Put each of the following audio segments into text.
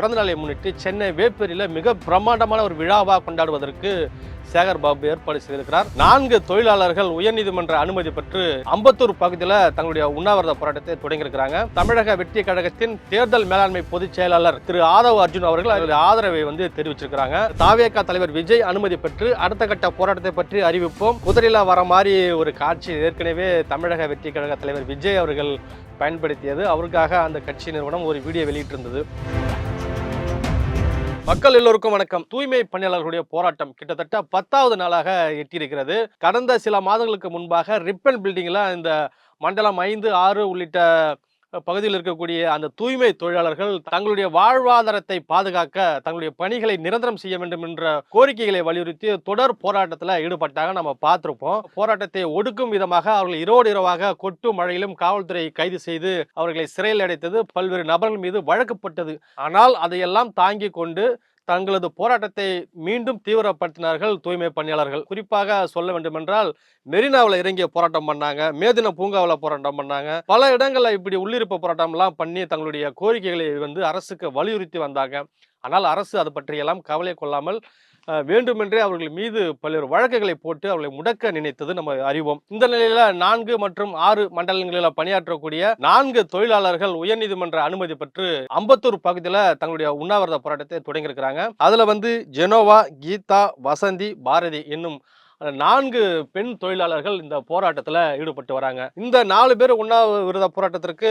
பிறந்தநாளை முன்னிட்டு சென்னை வேப்பேரியில் மிக பிரம்மாண்டமான ஒரு விழாவாக கொண்டாடுவதற்கு சேகர் பாபு ஏற்பாடு செய்திருக்கிறார். 4 தொழிலாளர்கள் உயர்நீதிமன்ற அனுமதி பெற்று அம்பத்தூர் பகுதியில் தங்களுடைய உண்ணாவிரத போராட்டத்தை தொடங்கியிருக்கிறாங்க. தமிழக வெற்றி கழகத்தின் தேர்தல் மேலாண்மை பொதுச் செயலாளர் திரு ஆதவ் அர்ஜுன் அவர்கள் அதனுடைய ஆதரவை தெரிவிச்சிருக்கிறாங்க. தாவேகா தலைவர் விஜய் அனுமதி பெற்று அடுத்த கட்ட போராட்டத்தை பற்றி அறிவிப்போம். குதிரையில வர மாதிரி ஒரு காட்சி ஏற்கனவே தமிழக வெற்றி கழக தலைவர் விஜய் அவர்கள் பயன்படுத்தியது. அவருக்காக அந்த கட்சி நிறுவனம் ஒரு வீடியோ வெளியிட்டிருந்தது. மக்கள் எல்லோருக்கும் வணக்கம். தூய்மை பணியாளர்களுடைய போராட்டம் கிட்டத்தட்ட 10வது நாளாக எட்டியிருக்கிறது. கடந்த சில மாதங்களுக்கு முன்பாக ரிப்பன் பில்டிங்ல இந்த மண்டலம் 5, 6 உள்ளிட்ட பகுதியில் இருக்கக்கூடிய அந்த தூய்மை தொழிலாளர்கள் தங்களுடைய வாழ்வாதாரத்தை பாதுகாக்க தங்களுடைய பணிகளை நிரந்தரம் செய்ய வேண்டும் என்ற கோரிக்கைகளை வலியுறுத்தி தொடர் போராட்டத்தில் ஈடுபட்டாங்க. நம்ம பார்த்திருப்போம். போராட்டத்தை ஒடுக்கும் விதமாக அவர்கள் இரவோடு இரவாக கொட்டு மழையிலும் காவல்துறை கைது செய்து அவர்களை சிறையில் அடைத்தது. பல்வேறு நபர்கள் மீது வழக்கப்பட்டது. ஆனால் அதையெல்லாம் தாங்கி கொண்டு தங்களது போராட்டத்தை மீண்டும் தீவிரப்படுத்தினார்கள் தூய்மை பணியாளர்கள். குறிப்பாக சொல்ல வேண்டுமென்றால் மெரினாவில் இறங்கிய போராட்டம் பண்ணாங்க, மேதின பூங்காவில் போராட்டம் பண்ணாங்க, பல இடங்களில் இப்படி உள்ளிருப்பு போராட்டம்லாம் பண்ணி தங்களுடைய கோரிக்கைகளை அரசுக்கு வலியுறுத்தி வந்தாங்க. ஆனால் அரசு அது பற்றியெல்லாம் கவலை கொள்ளாமல் வேண்டுமென்றே அவர்கள் மீது பல்வேறு வழக்குகளை போட்டு அவர்களை முடக்க நினைத்தது நம்ம அறிவோம். இந்த நிலையில 4 மற்றும் 6 மண்டலங்களில் பணியாற்றக்கூடிய 4 தொழிலாளர்கள் உயர்நீதிமன்ற அனுமதி பெற்று அம்பத்தூர் பகுதியில் தங்களுடைய உண்ணாவிரத போராட்டத்தை தொடங்கியிருக்கிறாங்க. அதுல ஜெனோவா, கீதா, வசந்தி, பாரதி என்னும் 4 பெண் தொழிலாளர்கள் இந்த போராட்டத்தில் ஈடுபட்டு வராங்க. இந்த 4 பேர் உண்ணாவிரத போராட்டத்திற்கு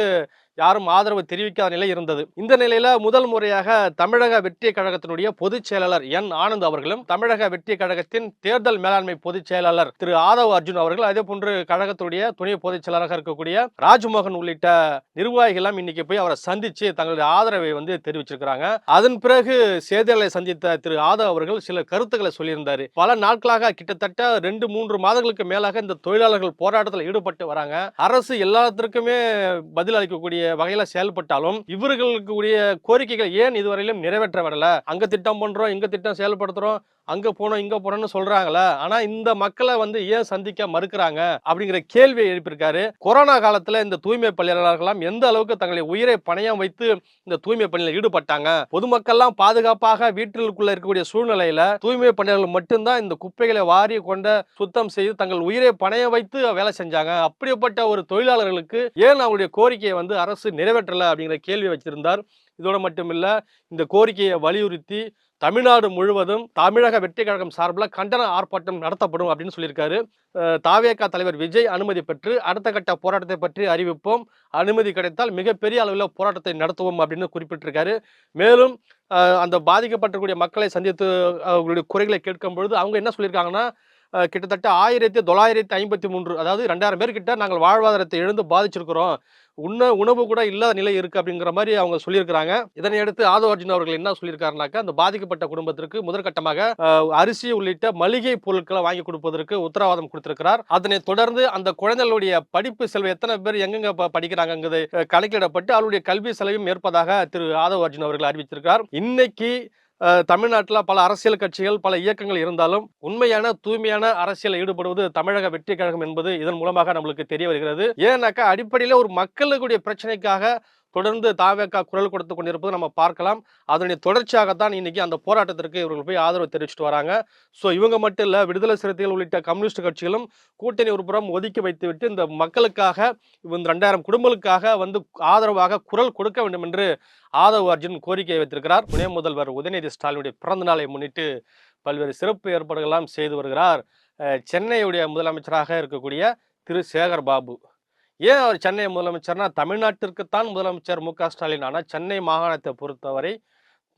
யாரும் ஆதரவு தெரிவிக்காத நிலை இருந்தது. இந்த நிலையில முதல் முறையாக தமிழக வெற்றி கழகத்தினுடைய பொதுச் செயலாளர் என் ஆனந்த் அவர்களும் தமிழக வெற்றி கழகத்தின் தேர்தல் மேலாண்மை பொதுச் செயலாளர் திரு ஆதவ் அர்ஜுன் அவர்கள், அதே போன்று கழகத்துடைய துணை பொதுச் செயலாளராக இருக்கக்கூடிய ராஜ்மோகன் உள்ளிட்ட நிர்வாகிகள் இன்னைக்கு போய் அவரை சந்திச்சு தங்களுடைய ஆதரவை தெரிவிச்சிருக்கிறாங்க. அதன் பிறகு செய்தியாளர்களை சந்தித்த திரு ஆதவ் அவர்கள் சில கருத்துக்களை சொல்லியிருந்தாரு. பல நாட்களாக கிட்டத்தட்ட 2-3 மாதங்களுக்கு மேலாக இந்த தொழிலாளர்கள் போராட்டத்தில் ஈடுபட்டு வராங்க. அரசு எல்லாத்திற்குமே பதில் அளிக்கக்கூடிய வகையில செயல்பட்டாலும் இவர்களுடைய கோரிக்கைகள் ஏன் இதுவரையிலும் நிறைவேற்றப்படல? அங்க திட்டம் பண்றோம், இங்க திட்டம் செயல்படுத்துறோம், அங்க போனோம் இங்க போனோம்னு சொல்றாங்களே, ஆனா இந்த மக்களை ஏன் சந்திக்க மறுக்கிறாங்க அப்படிங்கிற கேள்வியை எழுப்பியிருக்காரு. கொரோனா காலத்துல இந்த தூய்மை பணியாளர்கள்லாம் எந்த அளவுக்கு தங்களை உயிரை பணயம் வைத்து இந்த தூய்மை பணியில் ஈடுபட்டாங்க. பொதுமக்கள்லாம் பாதுகாப்பாக வீட்டிற்குள்ள இருக்கக்கூடிய சூழ்நிலையில தூய்மை பணியாளர்கள் மட்டும்தான் இந்த குப்பைகளை வாரி கொண்ட சுத்தம் செய்து தங்கள் உயிரை பணயம் வைத்து வேலை செஞ்சாங்க. அப்படிப்பட்ட ஒரு தொழிலாளர்களுக்கு ஏன் அவருடைய கோரிக்கையை அரசு நிறைவேற்றல அப்படிங்கிற கேள்வி வச்சிருந்தார். இதோட மட்டுமில்ல, இந்த கோரிக்கையை வலியுறுத்தி தமிழ்நாடு முழுவதும் தமிழக வெற்றி கழகம் சார்பில் கண்டன ஆர்ப்பாட்டம் நடத்தப்படும் அப்படின்னு சொல்லியிருக்காரு. தாவேகா தலைவர் விஜய் அனுமதி பெற்று அடுத்த கட்ட போராட்டத்தை பற்றி அறிவிப்போம், அனுமதி கிடைத்தால் மிகப்பெரிய அளவில் போராட்டத்தை நடத்துவோம் அப்படின்னு குறிப்பிட்டிருக்காரு. மேலும் அந்த பாதிக்கப்பட்டிருக்கூடிய மக்களை சந்தித்து அவர்களுடைய குறைகளை கேட்கும் பொழுது அவங்க என்ன சொல்லியிருக்காங்கன்னா, கிட்டத்தட்ட 1953, அதாவது 2000 பேர்கிட்ட நாங்கள் வாழ்வாதாரத்தை இழந்து பாதிச்சிருக்கிறோம், உணவு கூட இல்லாத நிலை இருக்கு அப்படிங்கிற மாதிரி அவங்க சொல்லியிருக்கிறாங்க. இதனையடுத்து ஆதவ் அர்ஜுன் அவர்கள் என்ன சொல்லியிருக்காருனாக்கா, அந்த பாதிக்கப்பட்ட குடும்பத்திற்கு முதற்கட்டமாக அரிசி உள்ளிட்ட மளிகை பொருட்களை வாங்கி கொடுப்பதற்கு உத்தரவாதம் கொடுத்திருக்கிறார். அதனை தொடர்ந்து அந்த குழந்தைகளுடைய படிப்பு செலவு எத்தனை பேர் எங்கெங்க படிக்கிறாங்க கணக்கிடப்பட்டு அவருடைய கல்வி செலவையும் ஏற்பதாக திரு ஆதவ் அர்ஜுன் அவர்கள் அறிவித்திருக்கிறார். இன்னைக்கு தமிழ்நாட்டில் பல அரசியல் கட்சிகள், பல இயக்கங்கள் இருந்தாலும் உண்மையான தூய்மையான அரசியல் ஈடுபடுவது தமிழக வெற்றி கழகம் என்பது இதன் மூலமாக நம்மளுக்கு தெரிய வருகிறது. ஏன்னாக்கா அடிப்படையில் ஒரு மக்களுடைய பிரச்சனைக்காக தொடர்ந்து தாவேகா குரல் கொடுத்து கொண்டிருப்பது நம்ம பார்க்கலாம். அதனுடைய தொடர்ச்சியாகத்தான் இன்னைக்கு அந்த போராட்டத்திற்கு இவர்கள் போய் ஆதரவு தெரிவிச்சுட்டு வராங்க. ஸோ இவங்க மட்டும் இல்லை, விடுதலை சிறுத்தைகள் உள்ளிட்ட கம்யூனிஸ்ட் கட்சிகளும் கூட்டணி ஒரு புறம் ஒதுக்கி வைத்துவிட்டு இந்த மக்களுக்காக, இந்த 2000 குடும்பங்களுக்காக ஆதரவாக குரல் கொடுக்க வேண்டும் என்று ஆதவ் அர்ஜுன் கோரிக்கை வைத்திருக்கிறார். துணை முதல்வர் உதயநிதி ஸ்டாலினுடைய பிறந்த நாளை முன்னிட்டு பல்வேறு சிறப்பு ஏற்பாடுகள்லாம் செய்து வருகிறார் சென்னையுடைய முதலமைச்சராக இருக்கக்கூடிய திரு சேகர் பாபு. ஏன் அவர் சென்னை முதலமைச்சர்னா, தமிழ்நாட்டிற்குத்தான் முதலமைச்சர் மு.க. ஸ்டாலின். ஆனால் சென்னை மாகாணத்தை பொறுத்தவரை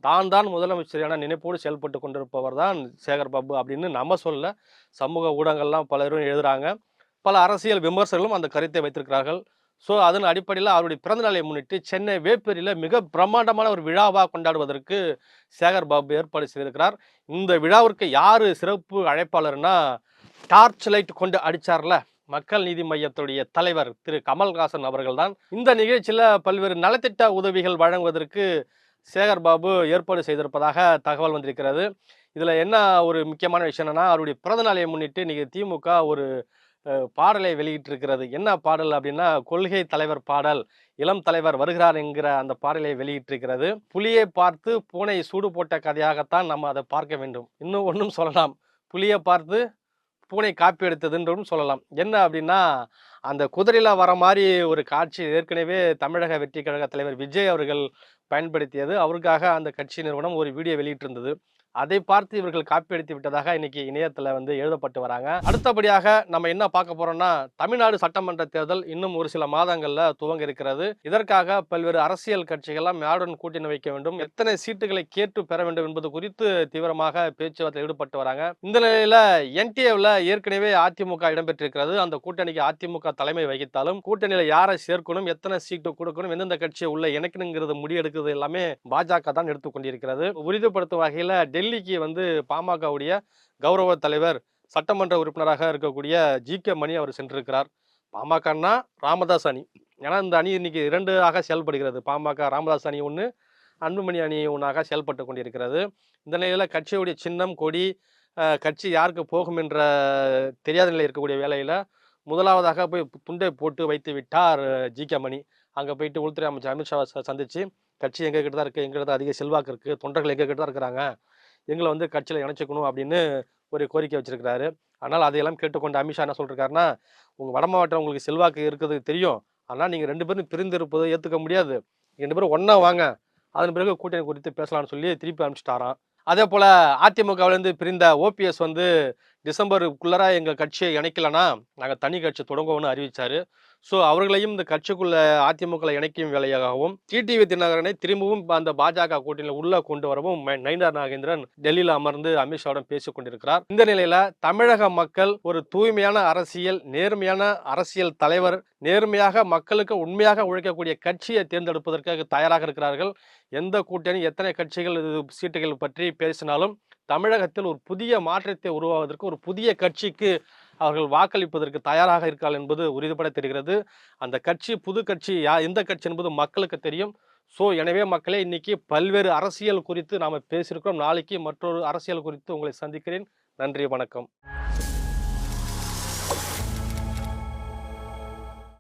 தான் முதலமைச்சர் என நினைப்போடு செயல்பட்டு கொண்டிருப்பவர் தான் சேகர் பாபு அப்படின்னு நம்ம சொல்ல, சமூக ஊடகங்கள்லாம் பலரும் எழுதுறாங்க. பல அரசியல் விமர்சகர்களும் அந்த கருத்தை வைத்திருக்கிறார்கள். ஸோ அதன் அடிப்படையில் அவருடைய பிறந்தநாளை முன்னிட்டு சென்னை வேப்பேரியில் மிக பிரம்மாண்டமான ஒரு விழாவாக கொண்டாடுவதற்கு சேகர் பாபு ஏற்பாடு செய்திருக்கிறார். இந்த விழாவிற்கு யார் சிறப்பு அழைப்பாளர்னா, டார்ச் லைட் கொண்டு அடிச்சார்ல மக்கள் நீதி மையத்துடைய தலைவர் திரு கமல்ஹாசன் அவர்கள் தான். இந்த நிகழ்ச்சியில் பல்வேறு நலத்திட்ட உதவிகள் வழங்குவதற்கு சேகர் பாபு ஏற்பாடு செய்திருப்பதாக தகவல் வந்திருக்கிறது. இதில் என்ன ஒரு முக்கியமான விஷயம் என்னன்னா, அவருடைய பிறந்த நாளை முன்னிட்டு இன்னைக்கு திமுக ஒரு பாடலை வெளியிட்டிருக்கிறது. என்ன பாடல் அப்படின்னா, கொள்கை தலைவர் பாடல். இளம் தலைவர் வருகிறார் என்கிற அந்த பாடலை வெளியிட்டிருக்கிறது. புலியை பார்த்து பூனை சூடு போட்ட கதையாகத்தான் நம்ம அதை பார்க்க வேண்டும். இன்னும் ஒண்ணும் சொல்லலாம். புலியை பார்த்து பூனை காப்பி எடுத்ததுன்றும் சொல்லலாம். என்ன அப்படின்னா, அந்த குதிரையில வர மாரி ஒரு காட்சி ஏற்கனவே தமிழக வெற்றிக் கழக தலைவர் விஜய் அவர்கள் பயன்படுத்தியது. அவருக்காக அந்த கட்சி நிறுவனம் ஒரு வீடியோ வெளியிட்டிருந்தது. அதை பார்த்து இவர்கள் காப்பி அடித்து விட்டதாக இன்னைக்கு இணையத்துல எழுதப்பட்டு வராங்க. அடுத்தபடியாக நம்ம என்ன பார்க்க போறோம்னா, தமிழ்நாடு சட்டமன்ற தேர்தல் இன்னும் ஒரு சில மாதங்கள்ல துவங்க இருக்கிறது. இதற்காக பல்வேறு அரசியல் கட்சிகள்லாம் யாருடன் கூட்டணி வைக்க வேண்டும், எத்தனை சீட்டுகளை கேட்டு பெற வேண்டும் என்பது குறித்து தீவிரமாக பேச்சுவார்த்தையில் ஈடுபட்டு வராங்க. இந்த நிலையில என்டிஏவில் ஏற்கனவே அதிமுக இடம்பெற்றிருக்கிறது. அந்த கூட்டணிக்கு அதிமுக தலைமை வகித்தாலும் கூட்டணியில யாரை சேர்க்கணும், எத்தனை சீட்டு கொடுக்கணும், எந்தெந்த கட்சியை உள்ள இணைக்கணுங்கிறது முடிவெடுக்கிறது எல்லாமே பாஜக தான் எடுத்துக் கொண்டிருக்கிறது. உறுதிப்படுத்தும் வகையில டெல்லிக்கு பாமகவுடைய கௌரவ தலைவர் சட்டமன்ற உறுப்பினராக இருக்கக்கூடிய ஜி.கே. மணி அவர் சென்றிருக்கிறார். பாமகன்னா ராமதாஸ் அணி. ஏன்னா இந்த அணி இன்னைக்கு 2 ஆக செயல்படுகிறது. பாமக ராமதாஸ் அணி ஒன்று, அன்புமணி அணி ஒன்றாக செயல்பட்டு கொண்டிருக்கிறது. இந்த நிலையில் கட்சியுடைய சின்னம், கொடி, கட்சி யாருக்கு போகும் என்ற தெரியாத நிலை இருக்கக்கூடிய வேளையில் முதலாவதாக போய் துண்டை போட்டு வைத்து விட்டார் ஜி.கே. மணி. அங்கே போயிட்டு உள்துறை அமைச்சர் அமித்ஷாவை சந்தித்து கட்சி எங்ககிட்ட தான் இருக்குது, எங்ககிட்ட தான் அதிக செல்வாக்கு இருக்குது, தொண்டர்கள் எங்ககிட்ட தான் இருக்கிறாங்க, எங்களை கட்சியில் இணைச்சிக்கணும் அப்படின்னு ஒரு கோரிக்கை வச்சிருக்கிறாரு. ஆனால் அதையெல்லாம் கேட்டுக்கொண்டு அமித்ஷா என்ன சொல்லிருக்காருன்னா, உங்கள் வட மாவட்டம் உங்களுக்கு செல்வாக்கு இருக்கிறது தெரியும், ஆனால் நீங்கள் 2 பேரும் பிரிந்து இருப்பதை ஏற்றுக்க முடியாது, 2 பேரும் ஒன்றா வாங்க, அதன் பிறகு கூட்டணி குறித்து பேசலாம்னு சொல்லி திருப்பி அனுப்பிச்சிட்டாராம். அதே போல் அதிமுகவிலேருந்து பிரிந்த ஓபிஎஸ் டிசம்பருக்குள்ளார எங்கள் கட்சியை இணைக்கலன்னா நாங்கள் தனி கட்சி தொடங்குவோம்னு அறிவித்தார். ஸோ அவர்களையும் இந்த கட்சிக்குள்ள அதிமுக இணைக்கும் வேலையாகவும் டிடிவி தினகரனை திரும்பவும் அந்த பாஜக கூட்டணியில் உள்ள கொண்டு வரவும் நயினார் நாகேந்திரன் டெல்லியில் அமர்ந்து அமித்ஷாவுடன் பேசிக் கொண்டிருக்கிறார். இந்த நிலையில தமிழக மக்கள் ஒரு தூய்மையான அரசியல், நேர்மையான அரசியல் தலைவர், நேர்மையாக மக்களுக்கு உண்மையாக உழைக்கக்கூடிய கட்சியை தேர்ந்தெடுப்பதற்காக தயாராக இருக்கிறார்கள். எந்த கூட்டணி, எத்தனை கட்சிகள் சீட்டுகள் பற்றி பேசினாலும் தமிழகத்தில் ஒரு புதிய மாற்றத்தை உருவாவதற்கு, ஒரு புதிய கட்சிக்கு அவர்கள் வாக்களிப்பதற்கு தயாராக இருக்கார்கள் என்பது உறுதிபட தெரிகிறது. அந்த கட்சி புது கட்சி எந்த கட்சி என்பது மக்களுக்கு தெரியும். ஸோ எனவே மக்களே, இன்னைக்கு பல்வேறு அரசியல் குறித்து நாம் பேசியிருக்கிறோம். நாளைக்கு மற்றொரு அரசியல் குறித்து உங்களை சந்திக்கிறேன். நன்றி, வணக்கம்.